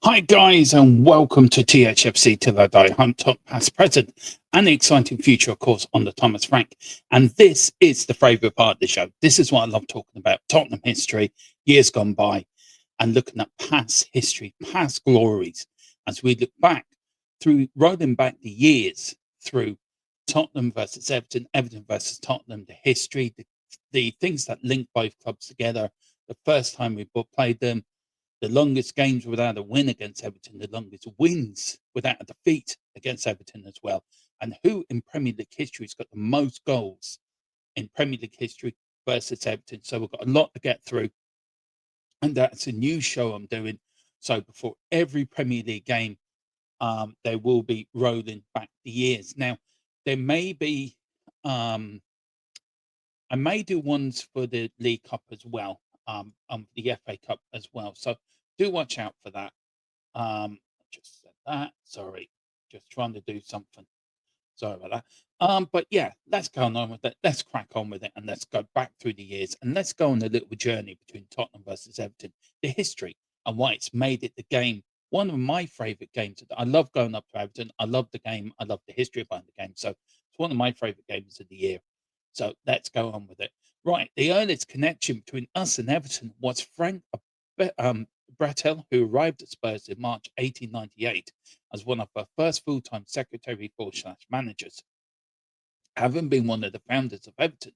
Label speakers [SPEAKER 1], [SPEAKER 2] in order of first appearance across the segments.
[SPEAKER 1] Hi guys and welcome to THFC Till I Die. I'm top past present and the exciting future, of course, on the Thomas Frank. And this is the favourite part of the show. This is what I love talking about. Tottenham history, years gone by, and looking at past history, past glories, as we look back through rolling back the years through Tottenham versus Everton, Everton versus Tottenham, the history, the things that link both clubs together, the first time we both played them, the longest games without a win against Everton, the longest wins without a defeat against Everton as well. And who in Premier League history has got the most goals in Premier League history versus Everton? So we've got a lot to get through. And that's a new show I'm doing. So before every Premier League game, they will be rolling back the years. Now, there may be, um, I may do ones for the League Cup as well, the FA Cup as well. So do watch out for that. Just said that. Sorry, just trying to do something. Sorry about that. But yeah, let's go on with it. Let's crack on with it, and let's go back through the years, and let's go on a little journey between Tottenham versus Everton, the history, and why it's made it the game. One of my favourite games. I love going up to Everton. I love the game. I love the history behind the game. So it's one of my favourite games of the year. So let's go on with it. Right, the earliest connection between us and Everton was Frank Brattel, who arrived at Spurs in March 1898 as one of our first full-time secretary / managers. Having been one of the founders of Everton,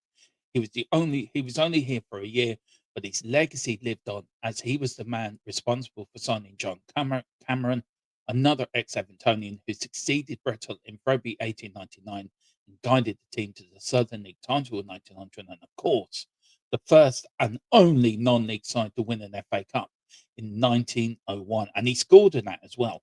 [SPEAKER 1] he was only here for a year, but his legacy lived on as he was the man responsible for signing John Cameron, another ex-Evertonian who succeeded Brettel in February 1899 and guided the team to the Southern League title in 1900, and of course, the first and only non-league side to win an FA Cup in 1901, and he scored in that as well.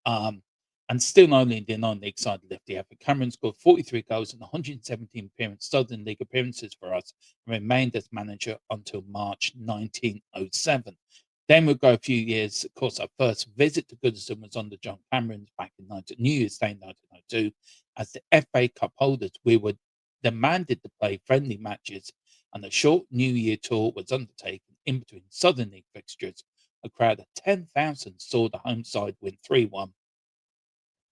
[SPEAKER 1] Um, and still only in the non-league side left the effort. Cameron scored 43 goals and 117 Southern League appearances for us and remained as manager until March 1907. Then we'll go a few years. Of course, our first visit to Goodison was under John Cameron's back in New Year's Day 1902. As the FA Cup holders, we were demanded to play friendly matches, and a short New Year tour was undertaken in between Southern League fixtures. A crowd of 10,000 saw the home side win 3-1.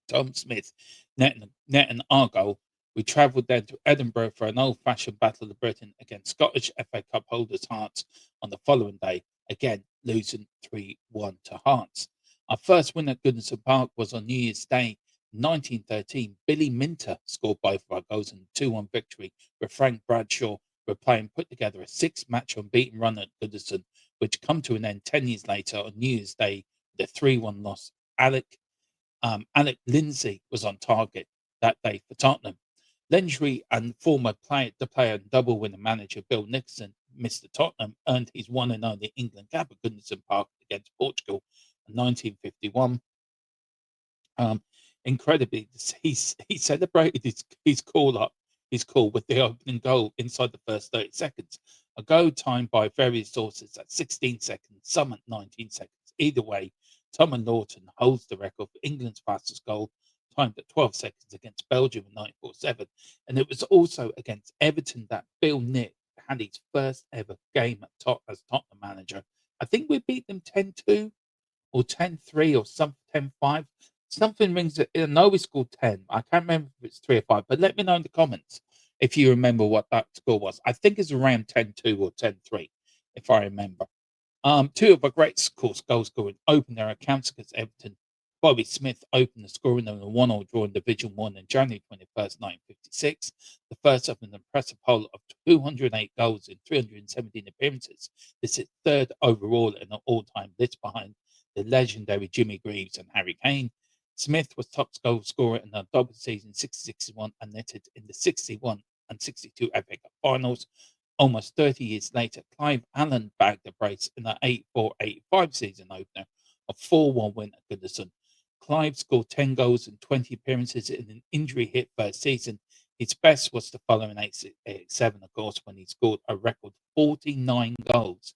[SPEAKER 1] Tom Smith, net and our goal. We travelled then to Edinburgh for an old-fashioned battle of Britain against Scottish FA Cup holders Hearts on the following day, again losing 3-1 to Hearts. Our first win at Goodison Park was on New Year's Day 1913. Billy Minter scored both of our goals in a 2-1 victory, with Frank Bradshaw put together a six-match unbeaten run at Goodison, which come to an end 10 years later on New Year's Day with a 3-1 loss. Alec Lindsay was on target that day for Tottenham. Legendary and former player and double winner manager Bill Nicholson, Mr. Tottenham, earned his one and only England cap at Goodison Park against Portugal in 1951. Um, Incredibly, he celebrated his call with the opening goal inside the first 30 seconds. A goal timed by various sources at 16 seconds, some at 19 seconds. Either way, Tom and Norton holds the record for England's fastest goal, timed at 12 seconds against Belgium in 1947. And it was also against Everton that Bill Nick had his first ever game as Tottenham manager. I think we beat them 10-2 or 10-3 or some 10-5. Something rings it. I know we scored 10. I can't remember if it's 3 or 5, but let me know in the comments if you remember what that score was. I think it's around 10-2 or 10-3, if I remember. Two of our great, of course, goal scoring opened their accounts against Everton. Bobby Smith opened the scoring in a 1-1 draw in Division 1 on January 21st, 1956, the first of an impressive haul of 208 goals in 317 appearances. This is third overall in an all-time list behind the legendary Jimmy Greaves and Harry Kane. Smith was top goal scorer in the double season 60-61 and netted in the 61 and 62 FA Cup finals. Almost 30 years later, Clive Allen bagged the brace in the 84-85 season opener, a 4-1 win at Goodison. Clive scored 10 goals and 20 appearances in an injury-hit first season. His best was the following 87, of course, when he scored a record 49 goals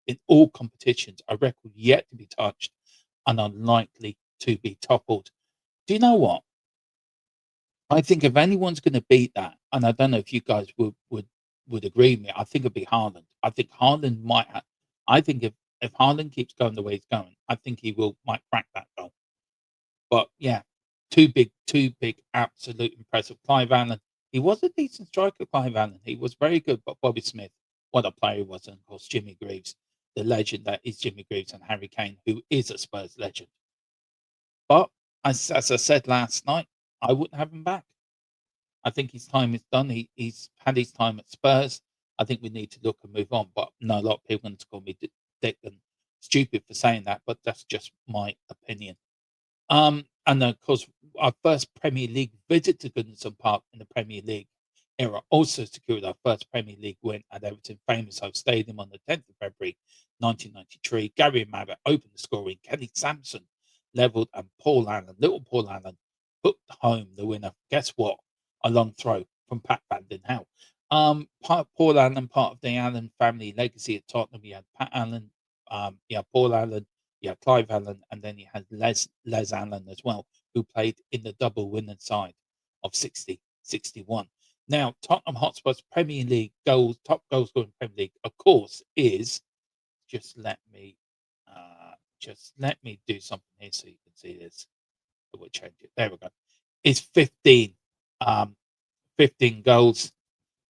[SPEAKER 1] in all competitions, a record yet to be touched and unlikely to be toppled. Do you know what? I think if anyone's going to beat that, and I don't know if you guys would agree with me, I think it'd be Haaland. I think Haaland might have. I think if if Haaland keeps going the way he's going, I think he might crack that goal. But yeah, two big, absolute impressive. Clive Allen, he was a decent striker, Clive Allen. He was very good, but Bobby Smith, what a player he was. And of course, Jimmy Greaves, the legend that is Jimmy Greaves, and Harry Kane, who is a Spurs legend. But as I said last night, I wouldn't have him back. I think his time is done. He's had his time at Spurs. I think we need to look and move on. But no, a lot of people are going to call me dick and stupid for saying that, but that's just my opinion. And of course, our first Premier League visit to Goodison Park in the Premier League era also secured our first Premier League win at Everton famous Hove Stadium on the 10th of February 1993. Gary Mabbott opened the scoring. Kenny Sampson levelled, and little Paul Allen, hooked home the winner. Guess what? A long throw from Pat Van Den Hel. Paul Allen, part of the Allen family legacy at Tottenham. You had Pat Allen, Paul Allen, Clive Allen, and then you had Les Allen as well, who played in the double winning side of 60-61. Now, Tottenham Hotspur's Premier League top goal scorer in Premier League, of course, is just let me do something here so you can see this. We'll change it. There we go. It's 15. 15 goals.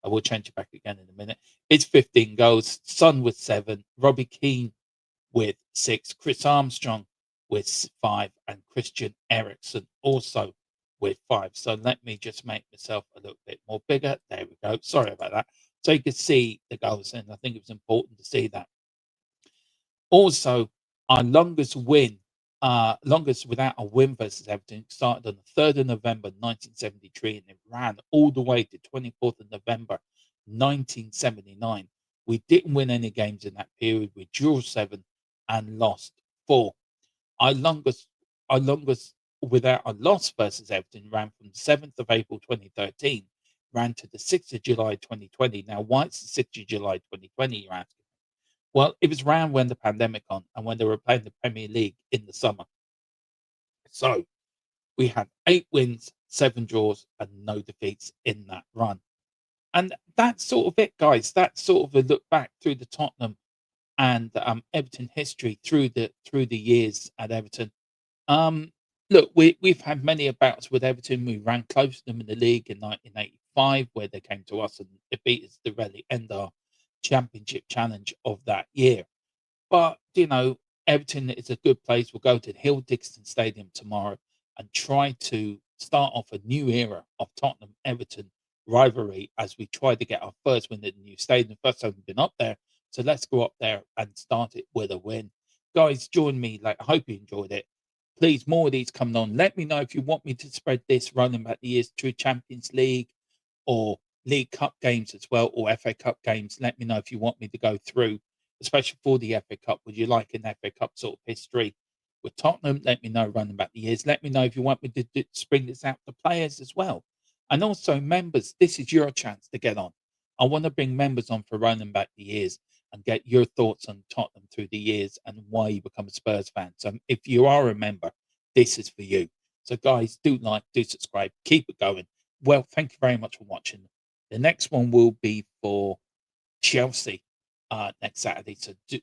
[SPEAKER 1] I will change it back again in a minute. It's 15 goals. Son with 7. Robbie Keane with 6. Chris Armstrong with 5. And Christian Eriksen also with 5. So let me just make myself a little bit more bigger. There we go. Sorry about that. So you can see the goals, and I think it was important to see that. Also, our longest without a win versus Everton started on the 3rd of November 1973, and it ran all the way to 24th of November 1979. We didn't win any games in that period. We drew 7 and lost 4. Our longest without a loss versus Everton ran from 7th of April 2013, ran to the 6th of July 2020. Now, why it's the 6th of July 2020, you're asking? Well, it was around when the pandemic on and when they were playing the Premier League in the summer. So we had 8 wins, 7 draws, and no defeats in that run. And that's sort of it, guys. That's sort of a look back through the Tottenham and Everton history through the years at Everton. Look, we've had many bouts with Everton. We ran close to them in the league in 1985, where they came to us and it beat us to really end our championship challenge of that year. But Everton is a good place. We'll go to the Hill Dixon Stadium tomorrow and try to start off a new era of Tottenham Everton rivalry as we try to get our first win at the new stadium. First time we've been up there, so let's go up there and start it with a win. Guys, join me. I hope you enjoyed it. Please, more of these coming on. Let me know if you want me to spread this running back the years to Champions League or League Cup games as well, or FA Cup games. Let me know if you want me to go through, especially for the FA Cup. Would you like an FA Cup sort of history with Tottenham? Let me know running back the years. Let me know if you want me to spring this out to players as well. And also members, this is your chance to get on. I want to bring members on for running back the years and get your thoughts on Tottenham through the years and why you become a Spurs fan. So if you are a member, this is for you. So guys, do like, do subscribe, keep it going. Well, thank you very much for watching. The next one will be for Chelsea next Saturday,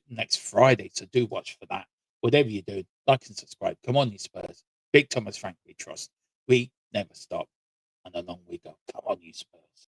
[SPEAKER 1] next Friday. So do watch for that. Whatever you do, like and subscribe. Come on, you Spurs. Big Thomas Frank we trust. We never stop. And along we go. Come on, you Spurs.